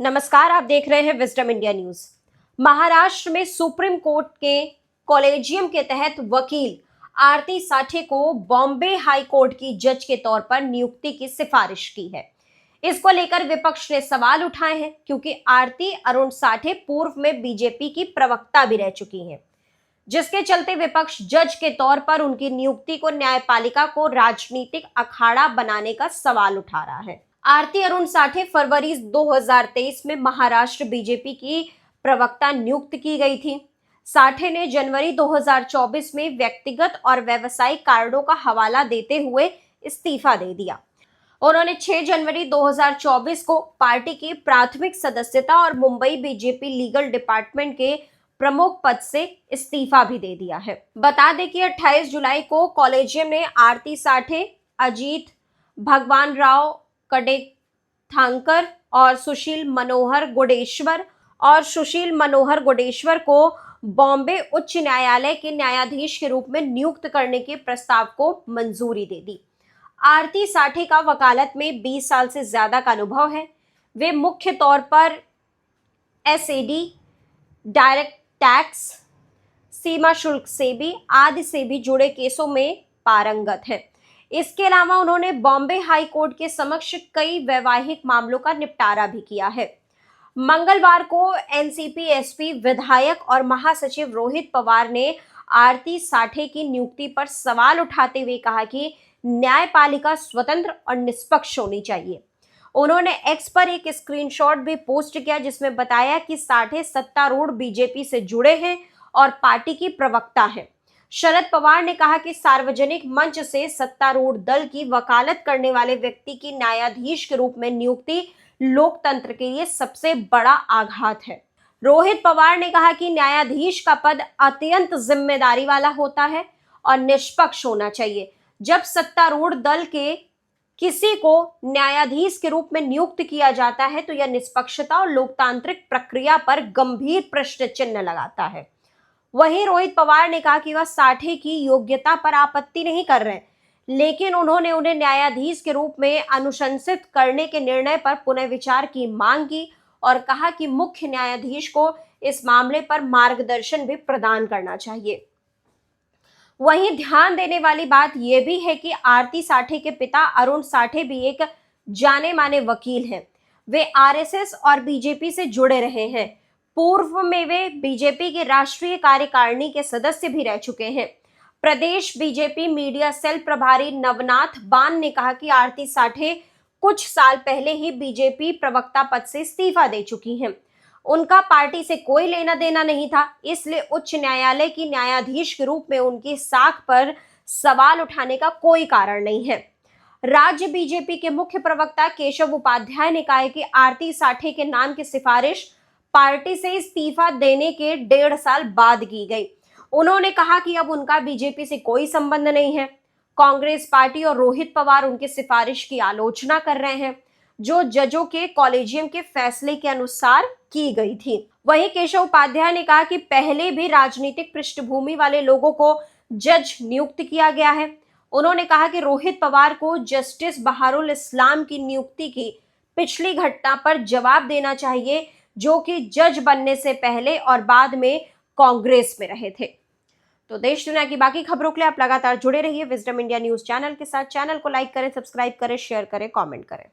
नमस्कार, आप देख रहे हैं विजडम इंडिया न्यूज। महाराष्ट्र में सुप्रीम कोर्ट के कॉलेजियम के तहत वकील आरती साठे को बॉम्बे हाई कोर्ट की जज के तौर पर नियुक्ति की सिफारिश की है। इसको लेकर विपक्ष ने सवाल उठाए हैं, क्योंकि आरती अरुण साठे पूर्व में बीजेपी की प्रवक्ता भी रह चुकी हैं, जिसके चलते विपक्ष जज के तौर पर उनकी नियुक्ति को न्यायपालिका को राजनीतिक अखाड़ा बनाने का सवाल उठा रहा है। आरती अरुण साठे फरवरी 2023 में महाराष्ट्र बीजेपी की प्रवक्ता नियुक्त की गई थी। साठे ने जनवरी 2024 में व्यक्तिगत और व्यावसायिक कारणों का हवाला देते हुए इस्तीफा दे दिया। उन्होंने 6 जनवरी 2024 को पार्टी की प्राथमिक सदस्यता और मुंबई बीजेपी लीगल डिपार्टमेंट के प्रमुख पद से इस्तीफा भी दे दिया है। बता दें कि 28 जुलाई को कॉलेजियम ने आरती साठे, अजीत भगवान राव कडेथांकर और सुशील मनोहर गुडेश्वर को बॉम्बे उच्च न्यायालय के न्यायाधीश के रूप में नियुक्त करने के प्रस्ताव को मंजूरी दे दी। आरती साठे का वकालत में 20 साल से ज्यादा का अनुभव है। वे मुख्य तौर पर एसएडी, डायरेक्ट टैक्स, सीमा शुल्क से भी जुड़े केसों में पारंगत है। इसके अलावा उन्होंने बॉम्बे हाई कोर्ट के समक्ष कई वैवाहिक मामलों का निपटारा भी किया है। मंगलवार को एनसीपी एसपी विधायक और महासचिव रोहित पवार ने आरती साठे की नियुक्ति पर सवाल उठाते हुए कहा कि न्यायपालिका स्वतंत्र और निष्पक्ष होनी चाहिए। उन्होंने एक्स पर एक स्क्रीनशॉट भी पोस्ट किया, जिसमें बताया कि साठे सत्तारूढ़ बीजेपी से जुड़े हैं और पार्टी की प्रवक्ता है। शरद पवार ने कहा कि सार्वजनिक मंच से सत्तारूढ़ दल की वकालत करने वाले व्यक्ति की न्यायाधीश के रूप में नियुक्ति लोकतंत्र के लिए सबसे बड़ा आघात है। रोहित पवार ने कहा कि न्यायाधीश का पद अत्यंत जिम्मेदारी वाला होता है और निष्पक्ष होना चाहिए। जब सत्तारूढ़ दल के किसी को न्यायाधीश के रूप में नियुक्त किया जाता है तो यह निष्पक्षता और लोकतांत्रिक प्रक्रिया पर गंभीर प्रश्न चिन्ह लगाता है। वहीं रोहित पवार ने कहा कि वह साठे की योग्यता पर आपत्ति नहीं कर रहे, लेकिन उन्होंने उन्हें न्यायाधीश के रूप में अनुशंसित करने के निर्णय पर पुनर्विचार की मांग की और कहा कि मुख्य न्यायाधीश को इस मामले पर मार्गदर्शन भी प्रदान करना चाहिए। वहीं ध्यान देने वाली बात यह भी है कि आरती साठे के पिता अरुण साठे भी एक जाने माने वकील हैं। वे आरएसएस और बीजेपी से जुड़े रहे हैं। पूर्व में वे बीजेपी के राष्ट्रीय कार्यकारिणी के सदस्य भी रह चुके हैं। प्रदेश बीजेपी मीडिया सेल प्रभारी नवनाथ बान ने कहा कि आरती साठे कुछ साल पहले ही बीजेपी प्रवक्ता पद से इस्तीफा दे चुकी हैं। उनका पार्टी से कोई लेना देना नहीं था, इसलिए उच्च न्यायालय की न्यायाधीश के रूप में उनकी साख पर सवाल उठाने का कोई कारण नहीं है। राज्य बीजेपी के मुख्य प्रवक्ता केशव उपाध्याय ने कहा है कि आरती साठे के नाम की सिफारिश पार्टी से इस्तीफा देने के 1.5 साल बाद की गई। उन्होंने कहा कि अब उनका बीजेपी से कोई संबंध नहीं है। कांग्रेस पार्टी और रोहित पवार उनकी सिफारिश की आलोचना कर रहे हैं, जो जजों के कॉलेजियम के फैसले के अनुसार की गई थी। वहीं केशव उपाध्याय ने कहा कि पहले भी राजनीतिक पृष्ठभूमि वाले लोगों को जज नियुक्त किया गया है। उन्होंने कहा कि रोहित पवार को जस्टिस बहारुल इस्लाम की नियुक्ति की पिछली घटना पर जवाब देना चाहिए, जो कि जज बनने से पहले और बाद में कांग्रेस में रहे थे। तो देश दुनिया की बाकी खबरों के लिए आप लगातार जुड़े रहिए विजडम इंडिया न्यूज चैनल के साथ। चैनल को लाइक करें, सब्सक्राइब करें, शेयर करें, कमेंट करें।